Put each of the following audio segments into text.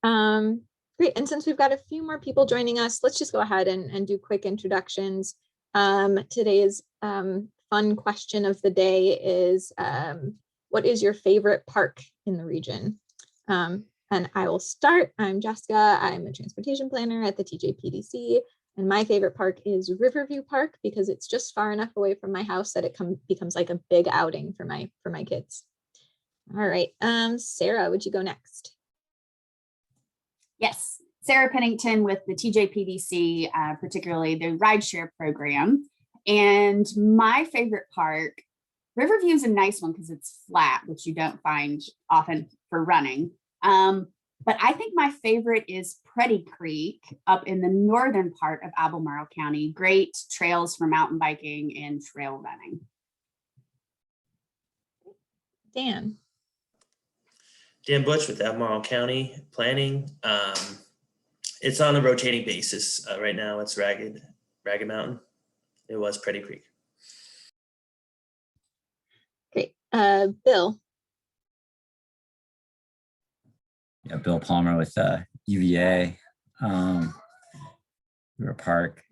Great, and since we've got a few more people joining us, let's just go ahead and do quick introductions. Today's fun question of the day is, what is your favorite park in the region? And I will start. I'm Jessica. I'm a transportation planner at the TJPDC. And my favorite park is Riverview Park because it's just far enough away from my house that it becomes like a big outing for my kids. All right, Sarah, would you go next? Yes, Sarah Pennington with the TJPDC, particularly the rideshare program. And my favorite park, Riverview is a nice one because it's flat, which you don't find often for running. But I think my favorite is Pretty Creek up in the northern part of Albemarle County. Great trails for mountain biking and trail running. Dan. Dan Butch with Albemarle County Planning. It's on a rotating basis. Right now it's Ragged Mountain. It was Pretty Creek. Great. Bill. Yeah, Bill Palmer with UVA. River Park.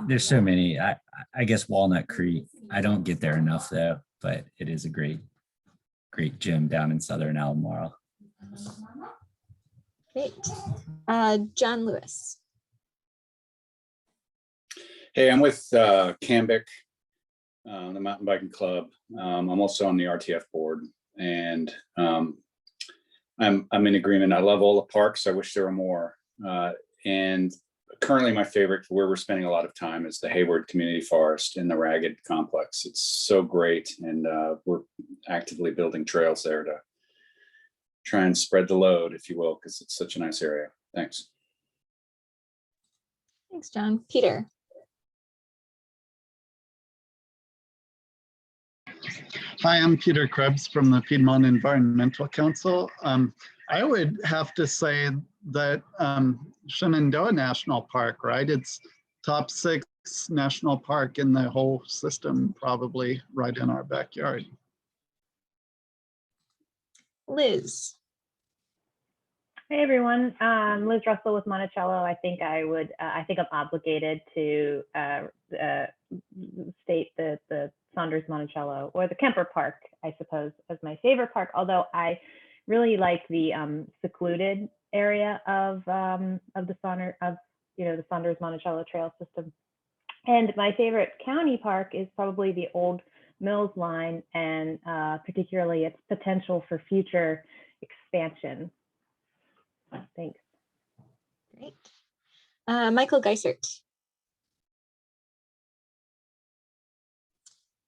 There's so many. I guess Walnut Creek. I don't get there enough though, but it is a great gym down in southern Albemarle. Great. John Lewis. Hey, I'm with Cambic, the mountain biking club. I'm also on the RTF board, and I'm in agreement. I love all the parks. I wish there were more. And currently my favorite, where we're spending a lot of time, is the Hayward Community Forest in the Ragged Complex. It's so great. And we're actively building trails there to try and spread the load, if you will, because it's such a nice area. Thanks. Thanks, John. Peter. Hi, I'm Peter Krebs from the Piedmont Environmental Council. I would have to say that Shenandoah National Park, right? It's top 6 national park in the whole system, probably right in our backyard. Liz. Hey everyone, Liz Russell with Monticello. I think I'm obligated to state the Saunders Monticello, or the Kemper Park, I suppose, as my favorite park. Although I really like the secluded area of the Saunders Monticello Trail System. And my favorite county park is probably the Old Mills Line, and particularly its potential for future expansion. Thanks. Great. Michael Geisert.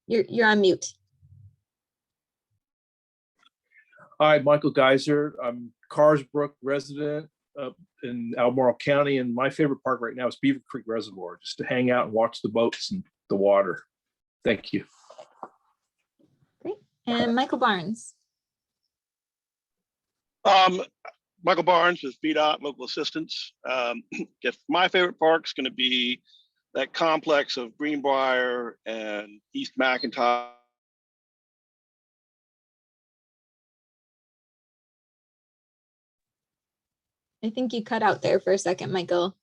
You're on mute. Hi, Michael Geiser. I'm Carsbrook resident up in Albemarle County, and my favorite park right now is Beaver Creek Reservoir, just to hang out and watch the boats and the water. Thank you. Great. And Michael Barnes. Michael Barnes with VDOT Local Assistance. Guess my favorite park is going to be that complex of Greenbrier and East McIntyre. I think you cut out there for a second, Michael.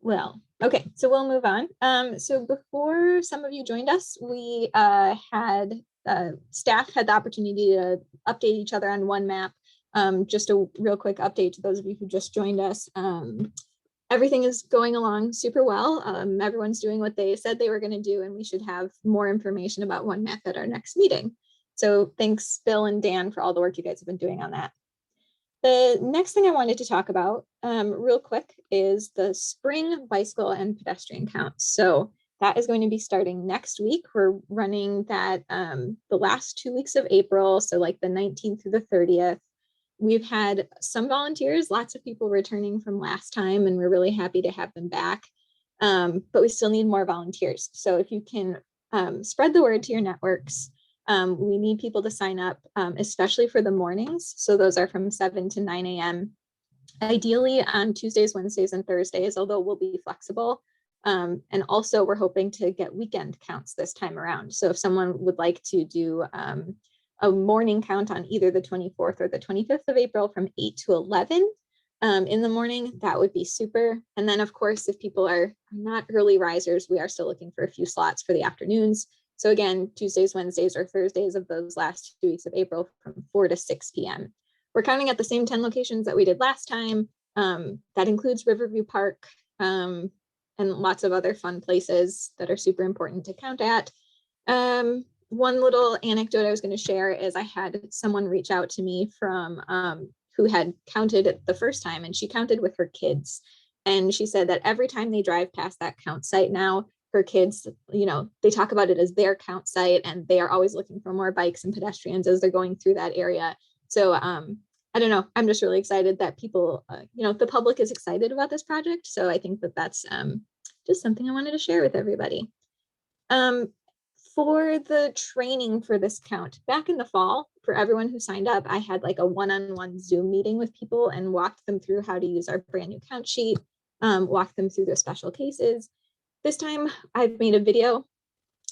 Well, okay, so we'll move on. So before some of you joined us, we staff had the opportunity to update each other on one map. Just a real quick update to those of you who just joined us. Everything is going along super well. Everyone's doing what they said they were going to do, and we should have more information about one map at our next meeting. So thanks, Bill and Dan, for all the work you guys have been doing on that. The next thing I wanted to talk about real quick is the spring bicycle and pedestrian counts. So that is going to be starting next week. We're running that the last 2 weeks of April, so like the 19th through the 30th. We've had some volunteers, lots of people returning from last time, and we're really happy to have them back. But we still need more volunteers. So if you can spread the word to your networks, we need people to sign up, especially for the mornings. So those are from 7 to 9 a.m. Ideally on Tuesdays, Wednesdays, and Thursdays, although we'll be flexible. And also we're hoping to get weekend counts this time around. So if someone would like to do a morning count on either the 24th or the 25th of April from 8 to 11 in the morning, that would be super. And then of course, if people are not early risers, we are still looking for a few slots for the afternoons. So again, Tuesdays, Wednesdays, or Thursdays of those last 2 weeks of April from 4 to 6 p.m. We're counting at the same 10 locations that we did last time. That includes Riverview Park and lots of other fun places that are super important to count at. One little anecdote I was going to share is I had someone reach out to me from who had counted it the first time, and she counted with her kids. And she said that every time they drive past that count site now, her kids, you know, they talk about it as their count site, and they are always looking for more bikes and pedestrians as they're going through that area. So I don't know, I'm just really excited that people, you know, the public is excited about this project. So I think that that's just something I wanted to share with everybody. For the training for this count, back in the fall, for everyone who signed up, I had like a one-on-one Zoom meeting with people and walked them through how to use our brand new count sheet, walked them through their special cases. This time I've made a video.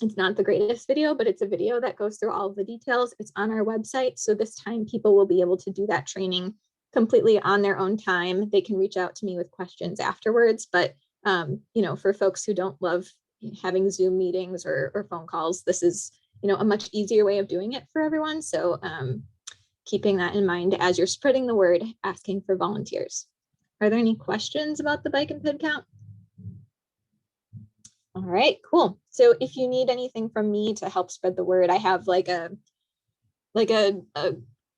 It's not the greatest video, but it's a video that goes through all of the details. It's on our website. So this time people will be able to do that training completely on their own time. They can reach out to me with questions afterwards. But, you know, for folks who don't love having Zoom meetings or phone calls, this is, you know, a much easier way of doing it for everyone. So keeping that in mind as you're spreading the word, asking for volunteers. Are there any questions about the bike and ped count? All right, cool. So if you need anything from me to help spread the word, I have like a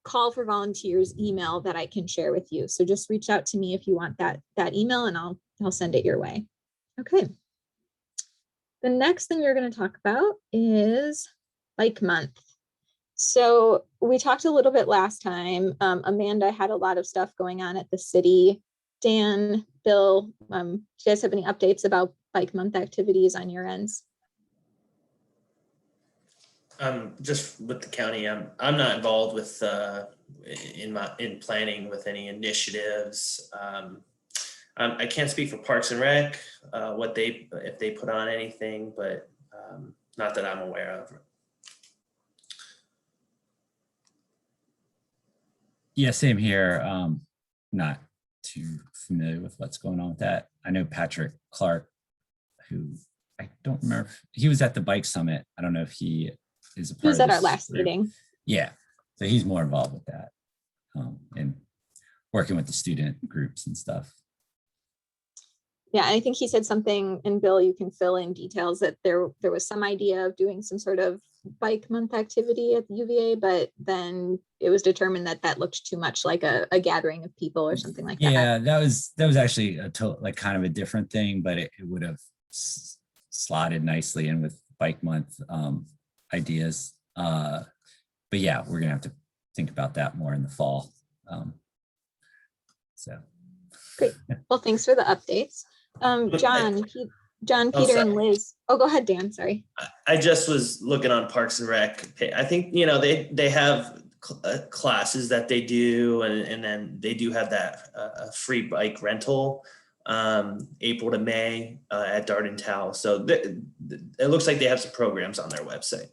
call for volunteers email that I can share with you. So just reach out to me if you want that email, and I'll send it your way. Okay. The next thing we're going to talk about is Bike Month. So we talked a little bit last time. Amanda had a lot of stuff going on at the city. Dan, Bill, do you guys have any updates about Bike Month activities on your ends? Just with the county, I'm not involved with in planning with any initiatives. I can't speak for Parks and Rec, if they put on anything, but not that I'm aware of. Yeah, same here. Not too familiar with what's going on with that. I know Patrick Clark, who I don't remember if he was at the bike summit. I don't know if he is a part He was of at our this last group. meeting. Yeah, so he's more involved with that and working with the student groups and stuff. Yeah, I think he said something, and Bill, you can fill in details, that there was some idea of doing some sort of Bike Month activity at the UVA, but then it was determined that that looked too much like a gathering of people or something like that. Yeah, that was actually like kind of a different thing, but it would have slotted nicely in with Bike Month ideas. But yeah, we're gonna have to think about that more in the fall. So great. Well, thanks for the updates. John, Peter, and Liz. Oh, go ahead, Dan. Sorry. I just was looking on Parks and Rec. I think, you know, they have classes that they do, and then they do have that free bike rental April to May at Darden Tow. So it looks like they have some programs on their website.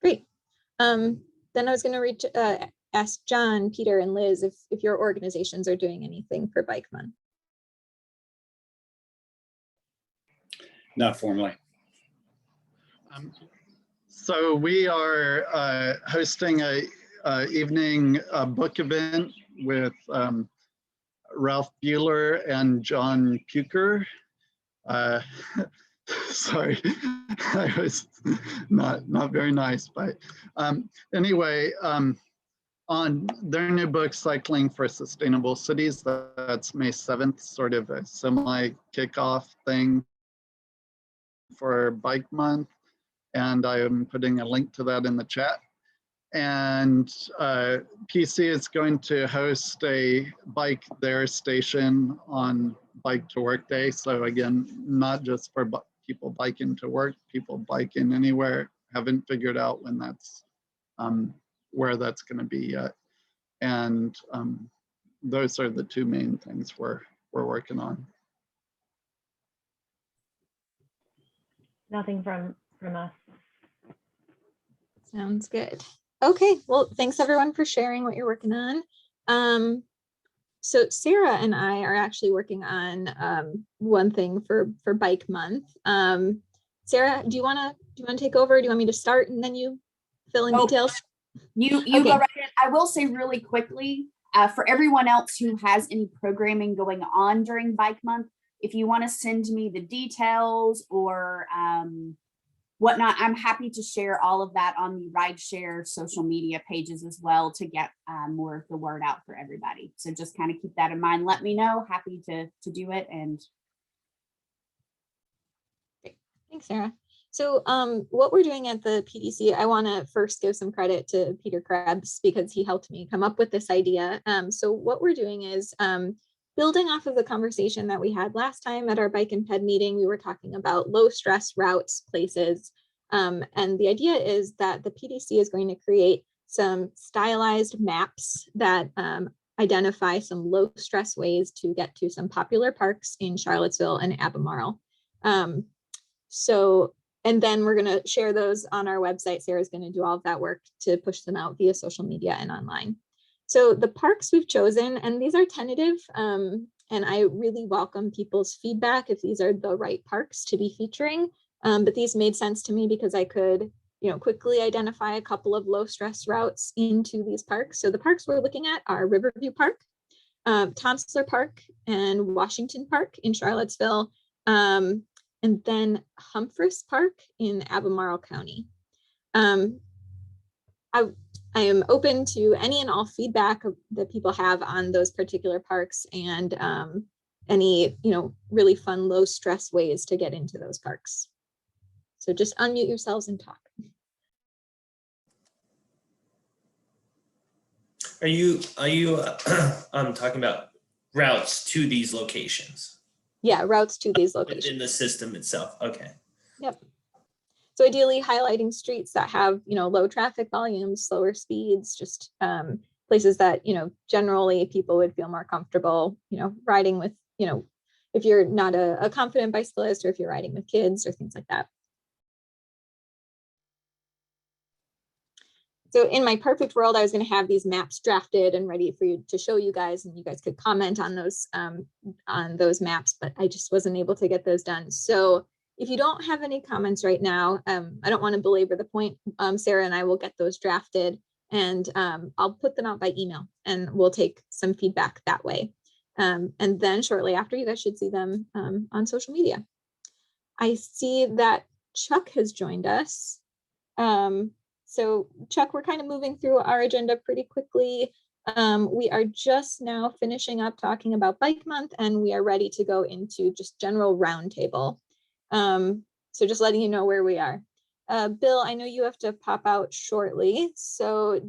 Great. Then I was going to ask John, Peter, and Liz if your organizations are doing anything for Bike Month. Not formally. So we are hosting a evening book event with Ralph Bueller and John Puker. Sorry, I was not very nice, but anyway, on their new book, Cycling for Sustainable Cities, that's May 7th, sort of a semi kickoff thing for Bike Month. And I am putting a link to that in the chat. And PC is going to host a Bike There station on Bike to Work Day. So again, not just for people biking to work, people biking anywhere. Haven't figured out when that's where that's going to be yet. And those are the two main things we're working on. Nothing from us Sounds good. Okay, well, thanks everyone for sharing what you're working on. So Sarah and I are actually working on one thing for Bike Month. Sarah, do you want to take over? Do you want me to start and then you fill in details? You Okay. go right ahead. I will say really quickly, for everyone else who has any programming going on during Bike Month, if you want to send me the details or whatnot, I'm happy to share all of that on the rideshare social media pages as well to get more of the word out for everybody. So just kind of keep that in mind. Let me know. Happy to do it. And great. Thanks, Sarah. So what we're doing at the PDC, I want to first give some credit to Peter Krebs because he helped me come up with this idea. So what we're doing is building off of the conversation that we had last time at our Bike and Ped meeting. We were talking about low stress routes, places. And the idea is that the PDC is going to create some stylized maps that identify some low stress ways to get to some popular parks in Charlottesville and Albemarle. And then we're going to share those on our website. Sarah's going to do all of that work to push them out via social media and online. So the parks we've chosen, and these are tentative, and I really welcome people's feedback if these are the right parks to be featuring. But these made sense to me because I could, quickly identify a couple of low stress routes into these parks. So the parks we're looking at are Riverview Park, Tonsler Park, and Washington Park in Charlottesville, and then Humphreys Park in Albemarle County. I am open to any and all feedback that people have on those particular parks and any, really fun, low stress ways to get into those parks. So just unmute yourselves and talk. Are you talking about routes to these locations? Yeah, routes to these locations. Within the system itself, okay. Yep. So ideally highlighting streets that have, low traffic volumes, slower speeds, just places that, generally people would feel more comfortable, riding with, if you're not a confident bicyclist or if you're riding with kids or things like that. So in my perfect world, I was going to have these maps drafted and ready for you to show you guys, and you guys could comment on those maps, but I just wasn't able to get those done. So if you don't have any comments right now, I don't want to belabor the point. Sarah and I will get those drafted and I'll put them out by email and we'll take some feedback that way. And then shortly after, you guys should see them on social media. I see that Chuck has joined us. So Chuck, we're kind of moving through our agenda pretty quickly. We are just now finishing up talking about Bike Month and we are ready to go into just general roundtable. So just letting you know where we are. Bill, I know you have to pop out shortly. So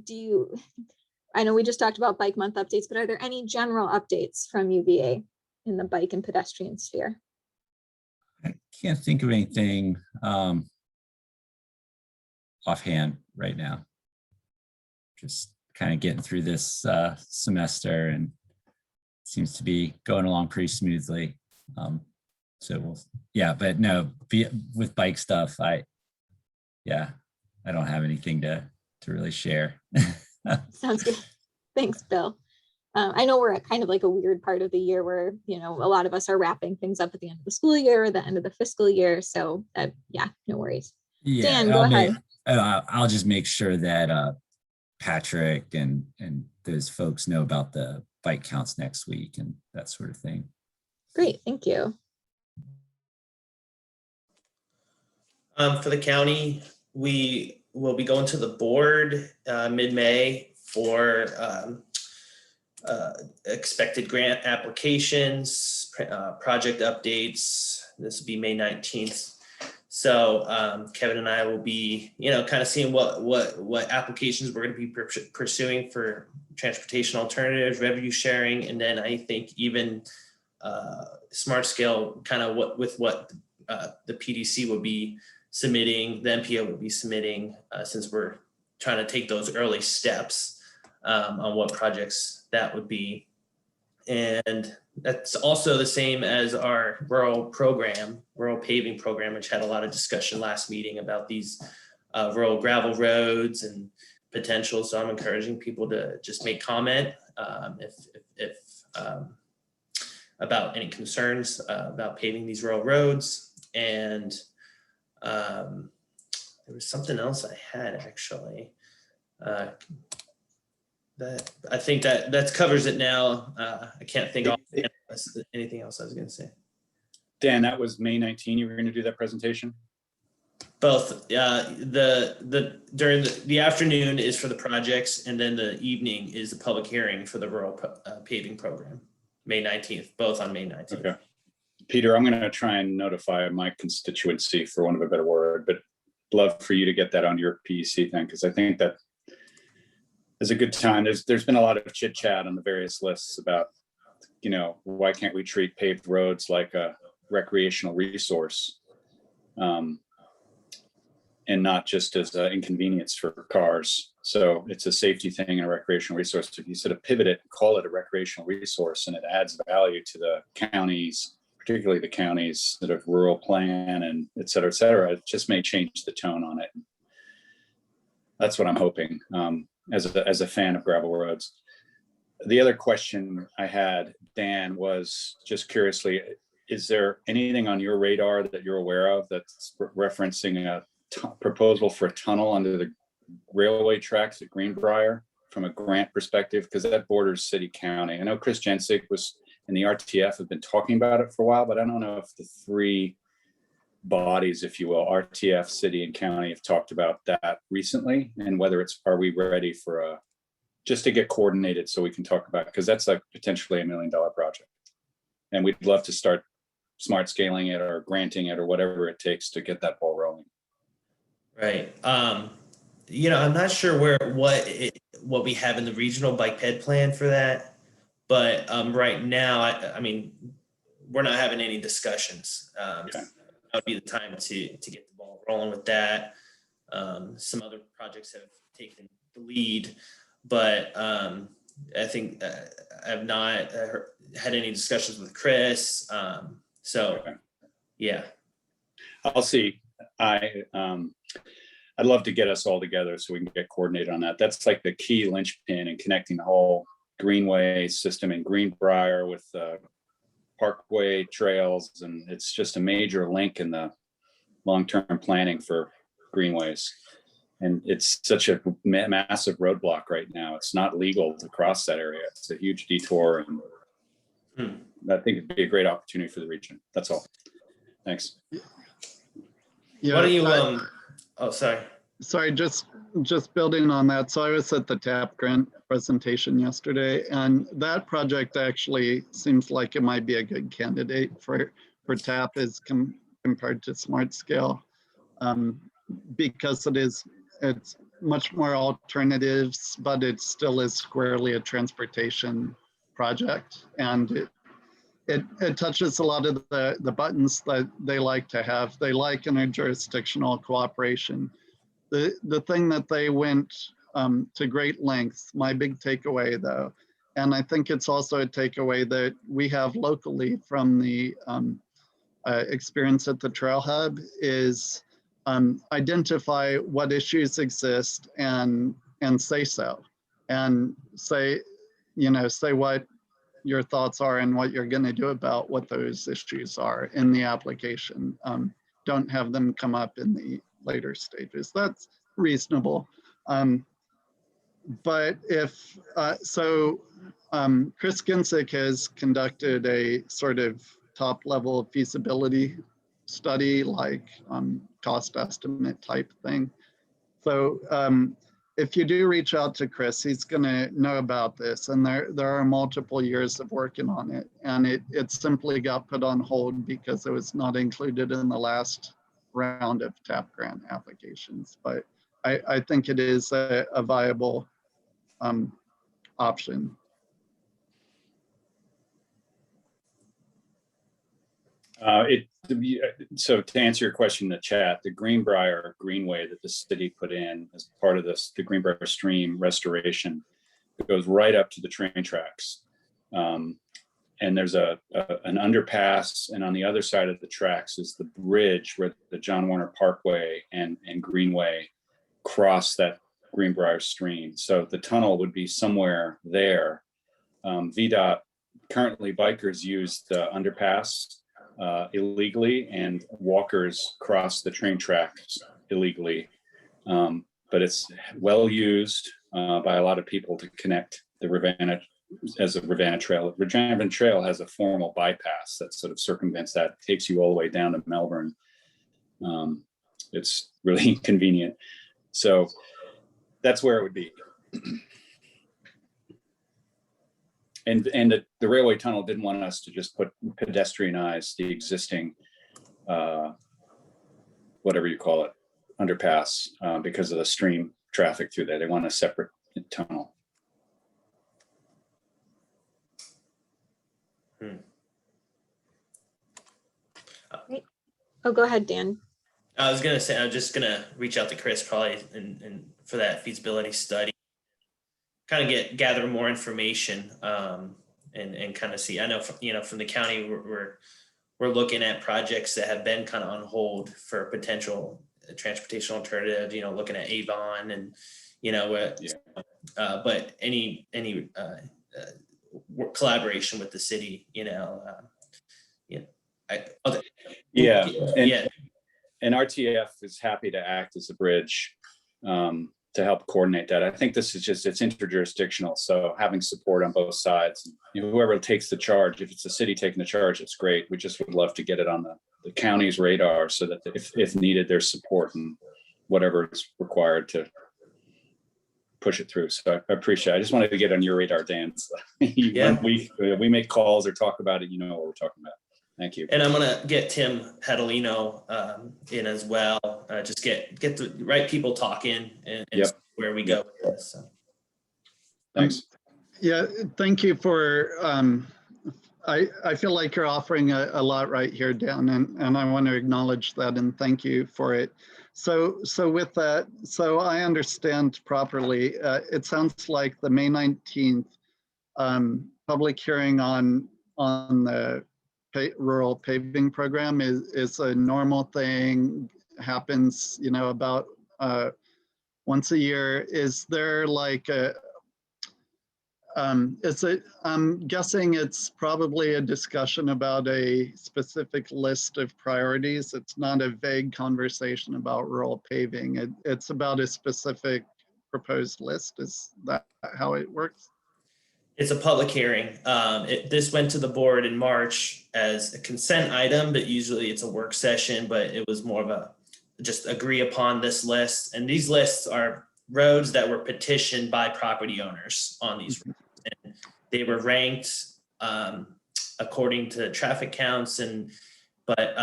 I know we just talked about Bike Month updates, but are there any general updates from UVA in the bike and pedestrian sphere? I can't think of anything offhand right now. Just kind of getting through this semester and seems to be going along pretty smoothly. So yeah, but no, with bike stuff, I don't have anything to really share. Sounds good. Thanks, Bill. I know we're at kind of like a weird part of the year where, a lot of us are wrapping things up at the end of the school year or the end of the fiscal year. So yeah, no worries. Yeah, Dan, go ahead. I'll just make sure that Patrick and those folks know about the bike counts next week and that sort of thing. Great, thank you. For the county, we will be going to the board mid-May for expected grant applications, project updates. This will be May 19th. So Kevin and I will be, kind of seeing what applications we're going to be pursuing for transportation alternatives, revenue sharing, and then I think even smart scale, kind of what the PDC will be submitting, the MPO will be submitting, since we're trying to take those early steps on what projects that would be. And that's also the same as our rural paving program, which had a lot of discussion last meeting about these rural gravel roads and potential. So I'm encouraging people to just make comment if about any concerns about paving these rural roads. And there was something else I had actually. That I think that covers it now. I can't think of anything else I was going to say. Dan, that was May 19. You were going to do that presentation? Both. The during the afternoon is for the projects, and then the evening is the public hearing for the rural paving program, May 19th, both on May 19th. Okay. Peter, I'm going to try and notify my constituency, for want of a better word, but love for you to get that on your PEC thing, because I think that is a good time. There's been a lot of chit chat on the various lists about, why can't we treat paved roads like a recreational resource, and not just as an inconvenience for cars. So it's a safety thing and a recreational resource. If you sort of pivot it and call it a recreational resource, and it adds value to the counties, particularly the counties that have rural plan and et cetera, it just may change the tone on it. That's what I'm hoping, as a fan of gravel roads. The other question I had, Dan, was just curiously, is there anything on your radar that you're aware of that's referencing a proposal for a tunnel under the railway tracks at Greenbrier from a grant perspective? Because that borders city county. I know Chris Jensick and the RTF have been talking about it for a while, but I don't know if the three bodies, if you will, RTF, city and county, have talked about that recently, and whether are we ready for just to get coordinated so we can talk about it, because that's like potentially $1 million project. And we'd love to start smart scaling it or granting it or whatever it takes to get that ball rolling. Right. I'm not sure what we have in the regional bike ped plan for that, but right now, I mean, we're not having any discussions. Okay. That would be the time to get the ball rolling with that. Some other projects have taken the lead, but I think I have not had any discussions with Chris. Okay. Yeah. I'll see. I'd love to get us all together so we can get coordinated on that. That's like the key linchpin in connecting the whole greenway system in Greenbrier with parkway trails. And it's just a major link in the long-term planning for greenways. And it's such a massive roadblock right now. It's not legal to cross that area. It's a huge detour. And I think it'd be a great opportunity for the region. That's all. Thanks. Yeah, Why don't you, oh, sorry. Sorry, just building on that. So I was at the TAP grant presentation yesterday, and that project actually seems like it might be a good candidate for TAP as compared to Smart Scale, because it's much more alternatives, but it still is squarely a transportation project, and it touches a lot of the buttons that they like to have. They like interjurisdictional cooperation. The thing that they went to great lengths, my big takeaway though, and I think it's also a takeaway that we have locally from the experience at the Trail Hub, is identify what issues exist and say so, and say what your thoughts are and what you're going to do about what those issues are in the application. Don't have them come up in the later stages. That's reasonable. But if, Chris Ginsick has conducted a sort of top level feasibility study, like cost estimate type thing. So if you do reach out to Chris, he's going to know about this, and there are multiple years of working on it, and it simply got put on hold because it was not included in the last round of TAP grant applications. But I think it is a viable option. So to answer your question in the chat, the Greenbrier Greenway that the city put in as part of the Greenbrier Stream restoration, it goes right up to the train tracks. And there's an underpass, and on the other side of the tracks is the bridge where the John Warner Parkway and Greenway cross that Greenbrier stream. So the tunnel would be somewhere there. VDOT, currently bikers use the underpass illegally, and walkers cross the train tracks illegally. But it's well used by a lot of people to connect the Ravenna as a Ravenna Trail. Ravenna Trail has a formal bypass that sort of circumvents that, takes you all the way down to Melbourne. It's really convenient. So that's where it would be. And the railway tunnel didn't want us to just pedestrianize the existing, whatever you call it, underpass, because of the stream traffic through there. They want a separate tunnel. Oh, go ahead, Dan. I was gonna say, I'm just gonna reach out to Chris probably and for that feasibility study, kind of gather more information, and kind of see. I know from the county we're looking at projects that have been kind of on hold for potential transportation alternative. Looking at Avon and but any collaboration with the city. And RTF is happy to act as a bridge to help coordinate that. I think this is it's interjurisdictional. So having support on both sides, whoever takes the charge, if it's the city taking the charge, it's great. We just would love to get it on the county's radar so that if needed, there's support and whatever is required to push it through. So I appreciate it. I just wanted to get on your radar, Dan. So when we make calls or talk about it, you know what we're talking about. Thank you. And I'm gonna get Tim Pedalino in as well. Just get the right people talking and see where we go with this. So. Thanks. Yeah, thank you for. I feel like you're offering a lot right here, Dan, and I want to acknowledge that and thank you for it. So with that, so I understand properly. It sounds like the May 19th public hearing on the rural paving program is a normal thing, happens, about once a year. Is there like I'm guessing it's probably a discussion about a specific list of priorities. It's not a vague conversation about rural paving. It's about a specific proposed list. Is that how it works? It's a public hearing. This went to the board in March as a consent item, but usually it's a work session, but it was more of a just agree upon this list. And these lists are roads that were petitioned by property owners on these roads. And they were ranked according to traffic counts. But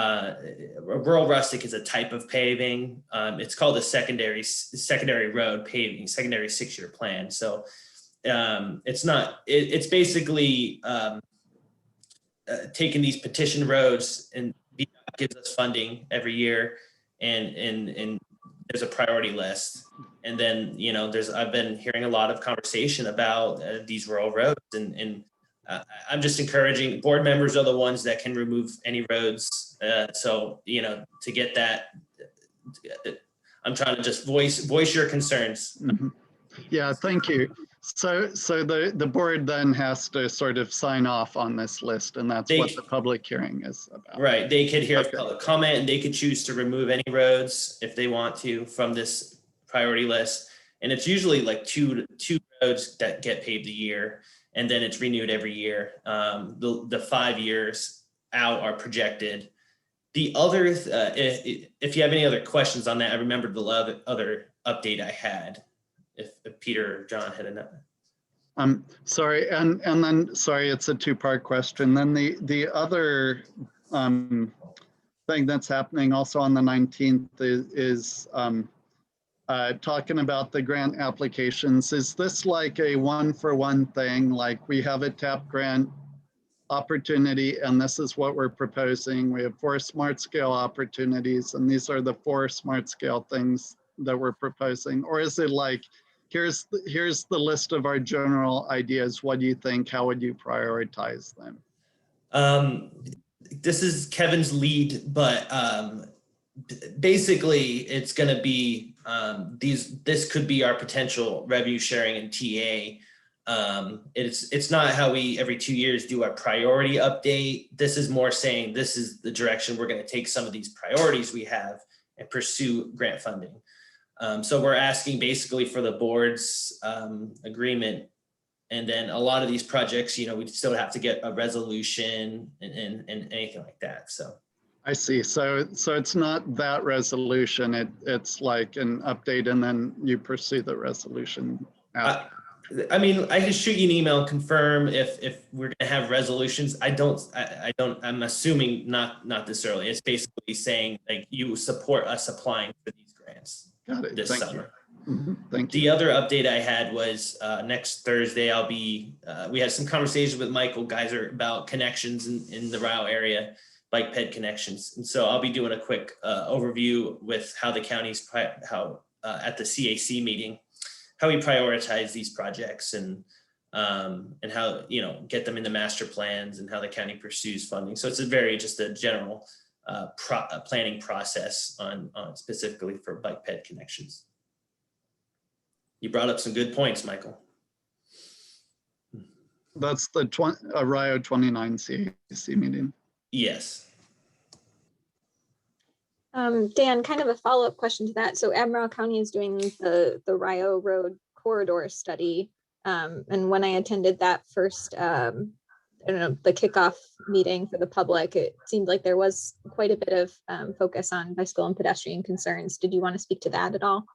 rural rustic is a type of paving. It's called a secondary road paving, secondary 6-year plan. So it's basically taking these petition roads and gives us funding every year and there's a priority list. And then, I've been hearing a lot of conversation about these rural roads and I'm just encouraging board members are the ones that can remove any roads. So, to get that, I'm trying to just voice your concerns. Mm-hmm. Yeah, thank you. So the board then has to sort of sign off on this list, and that's what the public hearing is about. Right. They could hear public comment and they could choose to remove any roads if they want to from this priority list. And it's usually like two roads that get paved a year, and then it's renewed every year. The 5 years out are projected. The other, if you have any other questions on that, I remembered the other update I had. If Peter or John had another. Sorry, and then sorry, it's a two-part question. Then the other thing that's happening also on the 19th is talking about the grant applications. Is this like a one-for-one thing? Like we have a TAP grant opportunity and this is what we're proposing. We have 4 smart scale opportunities and these are the 4 smart scale things that we're proposing? Or is it like, here's the list of our general ideas. What do you think? How would you prioritize them? This is Kevin's lead, but basically it's going to be this could be our potential revenue sharing and TA. It's not how we every 2 years do our priority update. This is more saying this is the direction we're going to take some of these priorities we have and pursue grant funding. So we're asking basically for the board's agreement. And then a lot of these projects, we still have to get a resolution and anything like that. So I see. So it's not that resolution. It's like an update and then you pursue the resolution after. I mean, I can shoot you an email, confirm if we're gonna have resolutions. I'm assuming not this early. It's basically saying like you support us applying for these grants Got it. this Thank summer. you. Thank you. The other update I had was next Thursday, we had some conversations with Michael Geiser about connections in the Rao area, bike ped connections. And so I'll be doing a quick overview with how the county's, at the CAC meeting, how we prioritize these projects and how, get them in the master plans and how the county pursues funding. So it's just a general planning process on specifically for bike ped connections. You brought up some good points, Michael. That's the Rio 29 CAC meeting. Yes. Dan, kind of a follow-up question to that. So Admiral County is doing the Rio Road corridor study. And when I attended that first, the kickoff meeting for the public, it seemed like there was quite a bit of focus on bicycle and pedestrian concerns. Did you want to speak to that at all?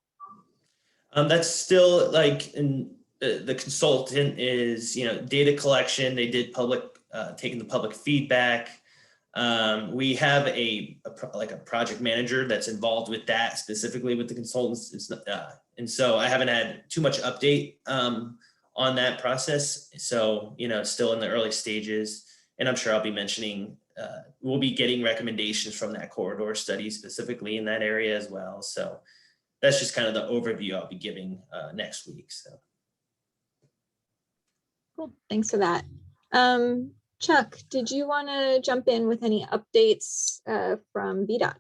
That's still like the consultant is, data collection. They did taking the public feedback. We have a project manager that's involved with that specifically with the consultants. And so I haven't had too much update on that process. So, it's still in the early stages, and I'm sure I'll be mentioning, we'll be getting recommendations from that corridor study specifically in that area as well. So that's just kind of the overview I'll be giving next week. So. Cool, thanks for that. Chuck, did you want to jump in with any updates from VDOT?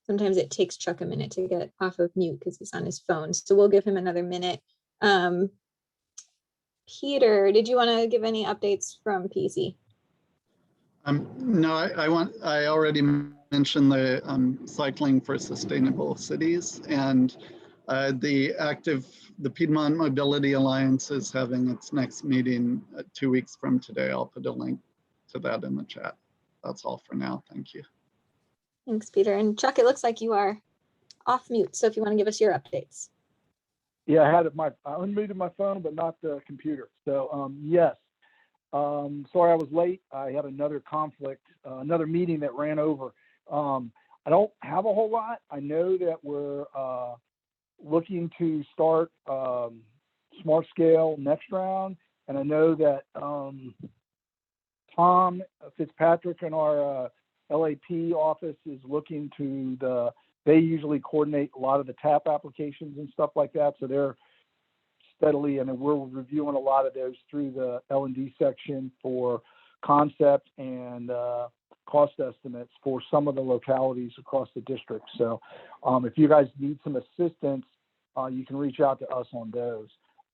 Sometimes it takes Chuck a minute to get off of mute because he's on his phone. So we'll give him another minute. Peter, did you want to give any updates from PC? No, I already mentioned the cycling for sustainable cities, and the Piedmont Mobility Alliance is having its next meeting 2 weeks from today. I'll put a link to that in the chat. That's all for now. Thank you. Thanks, Peter. And Chuck, it looks like you are off mute. So if you want to give us your updates. Yeah, I unmuted my phone, but not the computer. So yes, sorry I was late. I had another conflict, another meeting that ran over. I don't have a whole lot. I know that we're looking to start smart scale next round. And I know that Tom Fitzpatrick in our LAP office is looking to they usually coordinate a lot of the TAP applications and stuff like that. So they're steadily, and we're reviewing a lot of those through the L&D section for concept and cost estimates for some of the localities across the district. So if you guys need some assistance, you can reach out to us on those.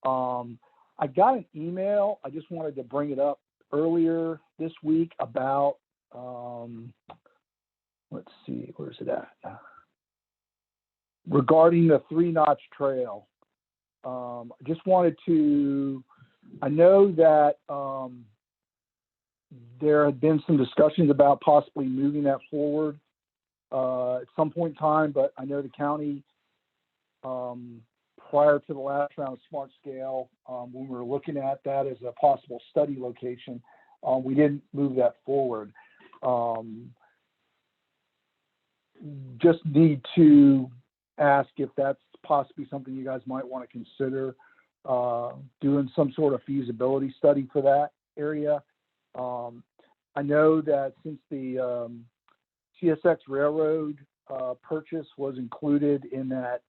I got an email. I just wanted to bring it up earlier this week about, let's see, where's it at? Regarding the 3-notch trail. Just wanted to, I know that there had been some discussions about possibly moving that forward at some point in time, but I know the county, prior to the last round of Smart Scale, when we were looking at that as a possible study location, we didn't move that forward. Just need to ask if that's possibly something you guys might want to consider doing some sort of feasibility study for that area. I know that since the CSX Railroad purchase was included in that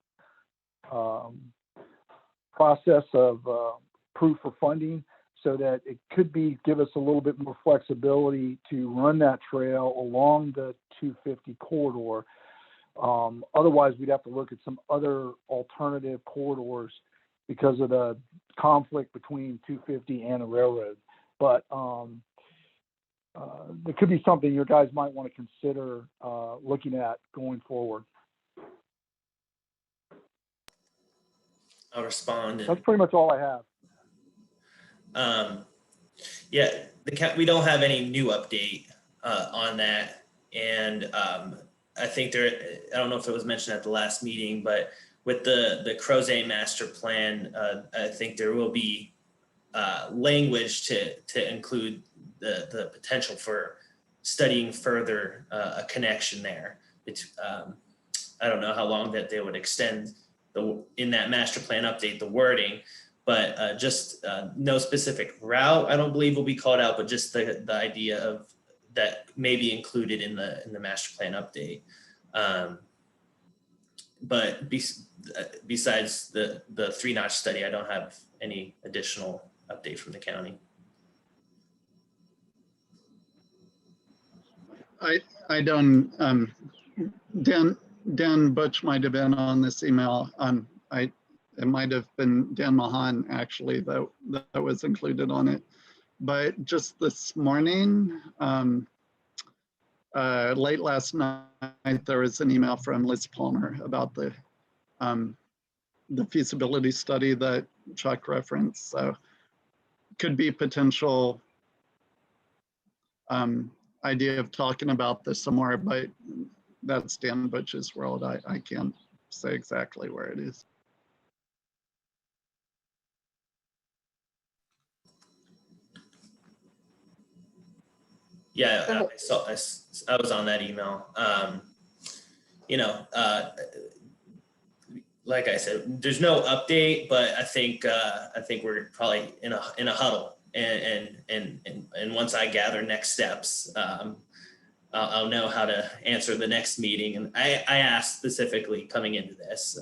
process of proof for funding, so that it could give us a little bit more flexibility to run that trail along the 250 corridor. Otherwise, we'd have to look at some other alternative corridors because of the conflict between 250 and a railroad. But there could be something your guys might want to consider looking at going forward. I'll respond. That's pretty much all I have. Yeah, we don't have any new update on that, and I think I don't know if it was mentioned at the last meeting, but with the Crozet master plan, I think there will be language to include the potential for studying further a connection there. I don't know how long that they would extend in that master plan update the wording, but just no specific route I don't believe will be called out, but just the idea of that may be included in the master plan update. But besides the 3-notch study, I don't have any additional update from the county. I don't, Dan Butch might have been on this email. It might have been Dan Mahan actually that was included on it. But just this morning, late last night, there was an email from Liz Palmer about the feasibility study that Chuck referenced. So could be potential idea of talking about this some more, but that's Dan Butch's world. I can't say exactly where it is. Yeah, I was on that email. Like I said, there's no update, but I think we're probably in a huddle, and once I gather next steps, I'll know how to answer the next meeting. And I asked specifically coming into this,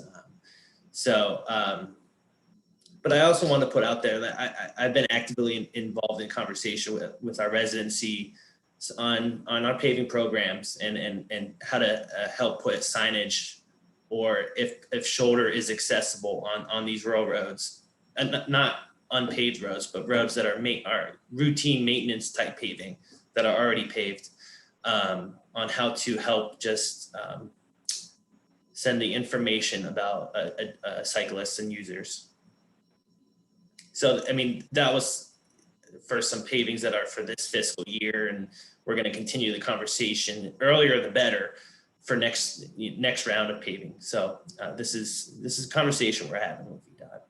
but I also want to put out there that I've been actively involved in conversation with our residency on our paving programs and how to help put signage, or if shoulder is accessible on these railroads, and not unpaved roads, but roads that are routine maintenance type paving that are already paved, on how to help just send the information about cyclists and users. So, I mean, that was for some pavings that are for this fiscal year, and we're going to continue the conversation. Earlier the better for next round of paving. So this is a conversation we're having with VDOT.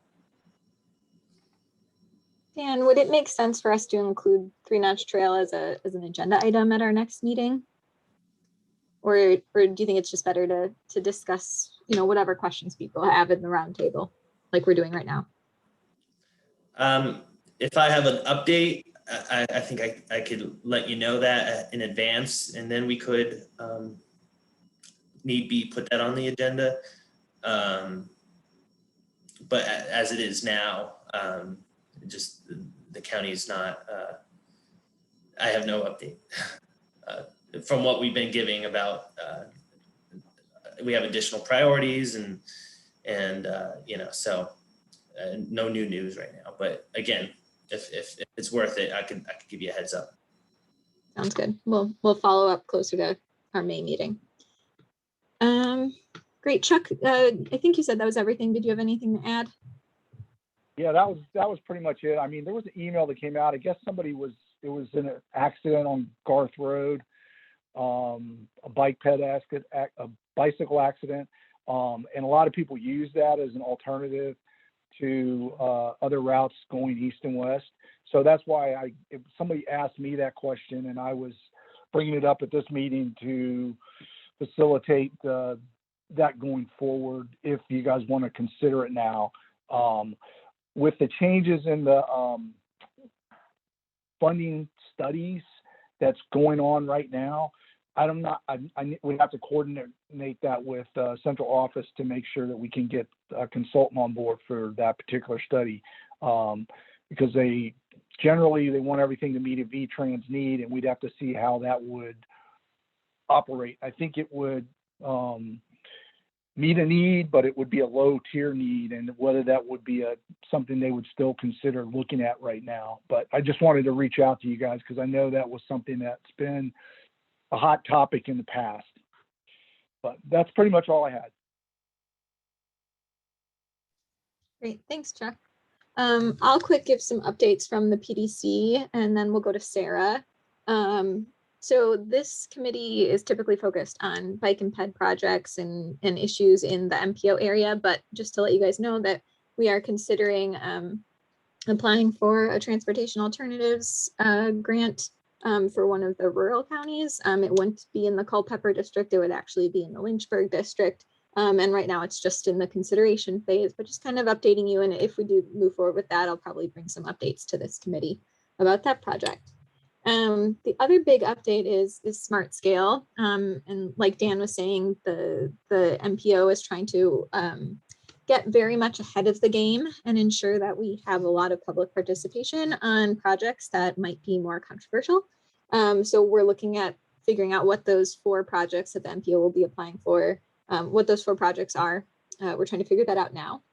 Dan, would it make sense for us to include 3-notch trail as an agenda item at our next meeting? Or do you think it's just better to discuss, whatever questions people have in the roundtable, like we're doing right now? If I have an update, I think I could let you know that in advance, and then we could need be put that on the agenda. But as it is now, just the county is not. I have no update from what we've been giving about. We have additional priorities, and so no new news right now. But again, if it's worth it, I could give you a heads up. Sounds good. We'll follow up closer to our May meeting. Great, Chuck. I think you said that was everything. Did you have anything to add? Yeah, that was pretty much it. I mean, there was an email that came out. I guess it was in an accident on Garth Road, a bicycle accident, and a lot of people use that as an alternative to other routes going east and west. So that's why if somebody asked me that question, and I was bringing it up at this meeting to facilitate that going forward, if you guys want to consider it now. With the changes in the funding studies that's going on right now, I would have to coordinate that with central office to make sure that we can get a consultant on board for that particular study, because generally they want everything to meet a V-Trans need, and we'd have to see how that would operate. I think it would meet a need, but it would be a low tier need, and whether that would be something they would still consider looking at right now. But I just wanted to reach out to you guys because I know that was something that's been a hot topic in the past. But that's pretty much all I had. Great, thanks, Chuck. I'll quick give some updates from the PDC and then we'll go to Sarah. So this committee is typically focused on bike and ped projects and issues in the MPO area, but just to let you guys know that we are considering applying for a transportation alternatives grant for one of the rural counties. It wouldn't be in the Culpeper district, it would actually be in the Lynchburg district. And right now it's just in the consideration phase, but just kind of updating you. And if we do move forward with that, I'll probably bring some updates to this committee about that project. The other big update is Smart Scale. And like Dan was saying, the MPO is trying to get very much ahead of the game and ensure that we have a lot of public participation on projects that might be more controversial. So we're looking at figuring out what those 4 projects that the MPO will be applying for, what those 4 projects are. We're trying to figure that out now.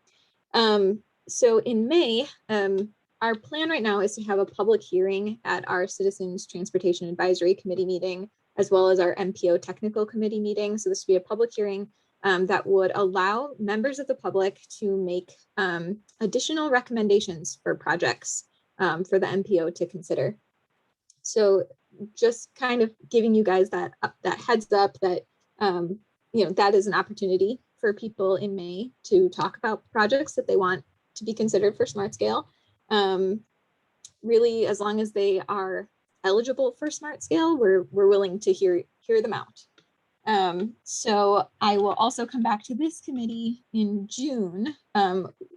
So in May, our plan right now is to have a public hearing at our Citizens Transportation Advisory Committee meeting, as well as our MPO Technical Committee meeting. So this would be a public hearing that would allow members of the public to make additional recommendations for projects for the MPO to consider. So just kind of giving you guys that heads up that that is an opportunity for people in May to talk about projects that they want to be considered for Smart Scale. Really, as long as they are eligible for Smart Scale, we're willing to hear them out. So I will also come back to this committee in June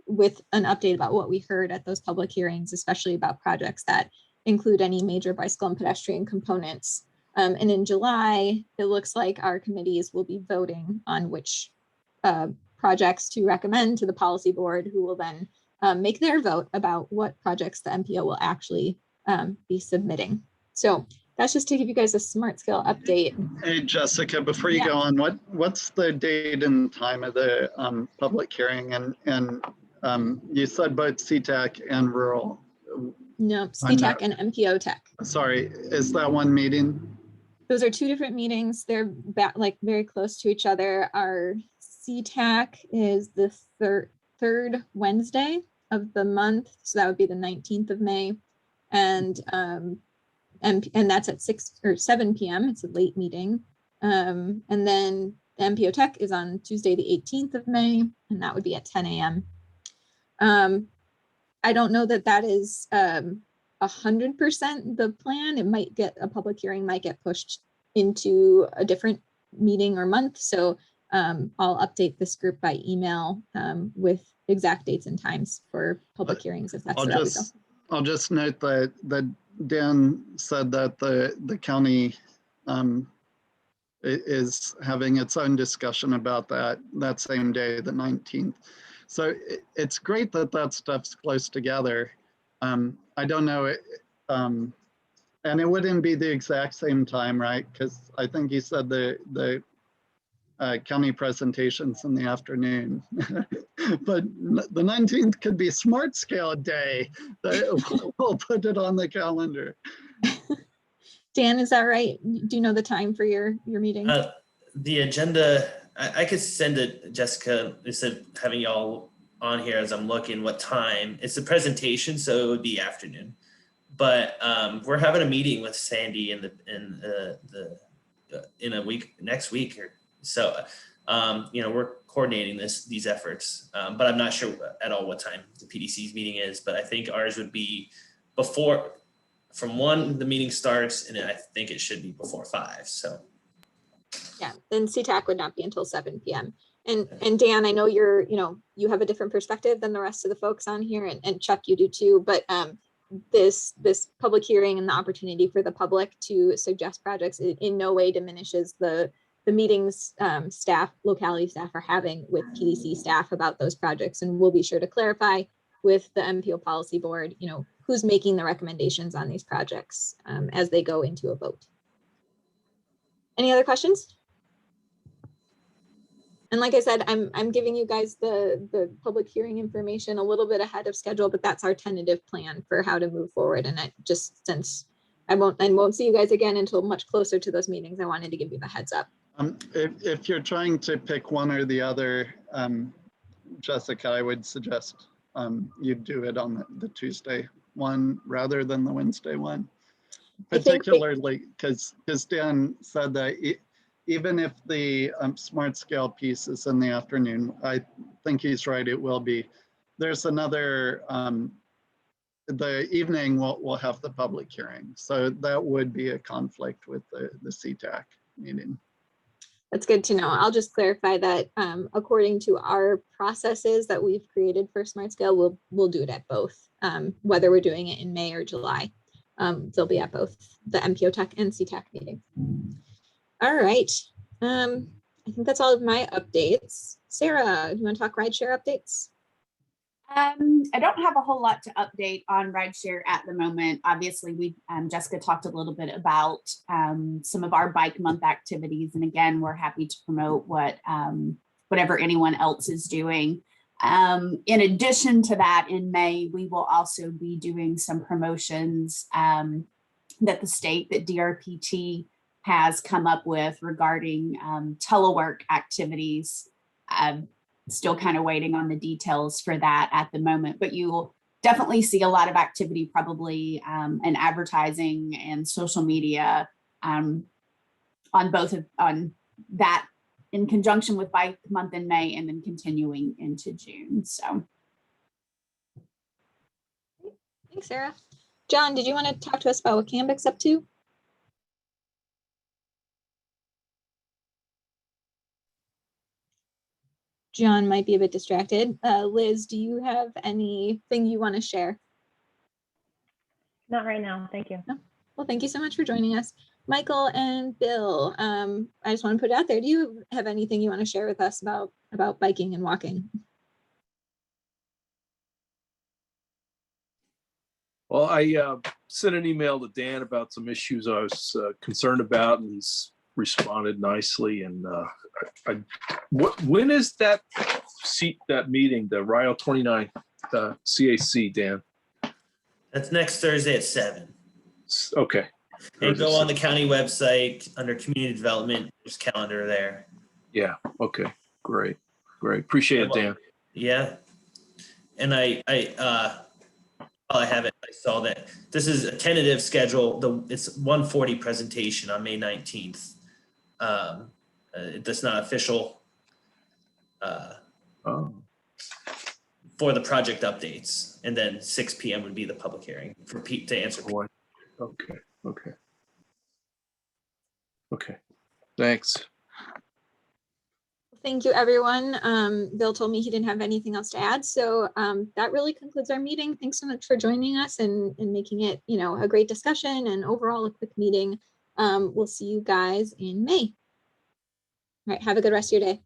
with an update about what we heard at those public hearings, especially about projects that include any major bicycle and pedestrian components. And in July, it looks like our committees will be voting on which projects to recommend to the policy board, who will then make their vote about what projects the MPO will actually be submitting. So that's just to give you guys a Smart Scale update. Hey, Jessica, before you go on, what's the date and time of the public hearing? And you said both CTAC and rural. No, CTAC and MPO Tech. Sorry, is that one meeting? Those are 2 different meetings. They're very close to each other. Our CTAC is the third Wednesday of the month, so that would be the 19th of May, and that's at 6 or 7 p.m. It's a late meeting, and then the MPO Tech is on Tuesday the 18th of May, and that would be at 10 a.m. I don't know that is 100% the plan. It might get a public hearing might get pushed into a different meeting or month, so I'll update this group by email with exact dates and times for public hearings if that's the route we go. I'll just note that Dan said that the county is having its own discussion about that same day, the 19th. So it's great that stuff's close together. I don't know, and it wouldn't be the exact same time, right? Because I think you said the county presentations in the afternoon, but the 19th could be Smart Scale Day. We'll put it on the calendar. Dan, is that right? Do you know the time for your meeting? The agenda, I could send it, Jessica, instead of having y'all on here as I'm looking what time. It's a presentation, so it would be afternoon. But we're having a meeting with Sandy in a week, next week here. So, we're coordinating these efforts, but I'm not sure at all what time the PDC's meeting is, but I think ours would be before, from 1, the meeting starts, and I think it should be before 5, so. Yeah, then CTAC would not be until 7 p.m. And Dan, I know you have a different perspective than the rest of the folks on here, and Chuck, you do too, but this public hearing and the opportunity for the public to suggest projects in no way diminishes the meetings locality staff are having with PDC staff about those projects. And we'll be sure to clarify with the MPO policy board, who's making the recommendations on these projects as they go into a vote. Any other questions? And like I said, I'm giving you guys the public hearing information a little bit ahead of schedule, but that's our tentative plan for how to move forward. And just since I won't see you guys again until much closer to those meetings, I wanted to give you the heads up. If you're trying to pick one or the other, Jessica, I would suggest you do it on the Tuesday one rather than the Wednesday one. Particularly because Dan said that even if the smart scale piece is in the afternoon, I think he's right, it will be. There's another, the evening we'll have the public hearing. So that would be a conflict with the CTAC meeting. That's good to know. I'll just clarify that according to our processes that we've created for Smart Scale, we'll do it at both, whether we're doing it in May or July. They'll be at both the MPO Tech and CTAC meeting. All right. I think that's all of my updates. Sarah, you want to talk rideshare updates? I don't have a whole lot to update on rideshare at the moment. Obviously, we Jessica talked a little bit about some of our bike month activities, and again, we're happy to promote whatever anyone else is doing. In addition to that, in May, we will also be doing some promotions that the state, that DRPT has come up with regarding telework activities. Still kind of waiting on the details for that at the moment, but you will definitely see a lot of activity probably in advertising and social media on that in conjunction with Bike Month in May and then continuing into June. So. Thanks, Sarah. John, did you want to talk to us about what Cambic's up to? John might be a bit distracted. Liz, do you have anything you want to share? Not right now, thank you. No? Well, thank you so much for joining us. Michael and Bill, I just want to put it out there. Do you have anything you want to share with us about biking and walking? Well, I sent an email to Dan about some issues I was concerned about, and he's responded nicely. And when is that meeting, the Rio 29 CAC, Dan? That's next Thursday at 7. Okay. And go on the county website under community development, there's calendar there. Yeah. Okay. Great. Appreciate it, Dan. Yeah. And I have it. I saw that this is a tentative schedule. It's 1:40 presentation on May 19th. That's not official for the project updates, and then 6 p.m. would be the public hearing for Pete to answer. Okay. Thanks. Thank you, everyone. Bill told me he didn't have anything else to add. So that really concludes our meeting. Thanks so much for joining us and making it, a great discussion and overall a quick meeting. We'll see you guys in May. All right, have a good rest of your day.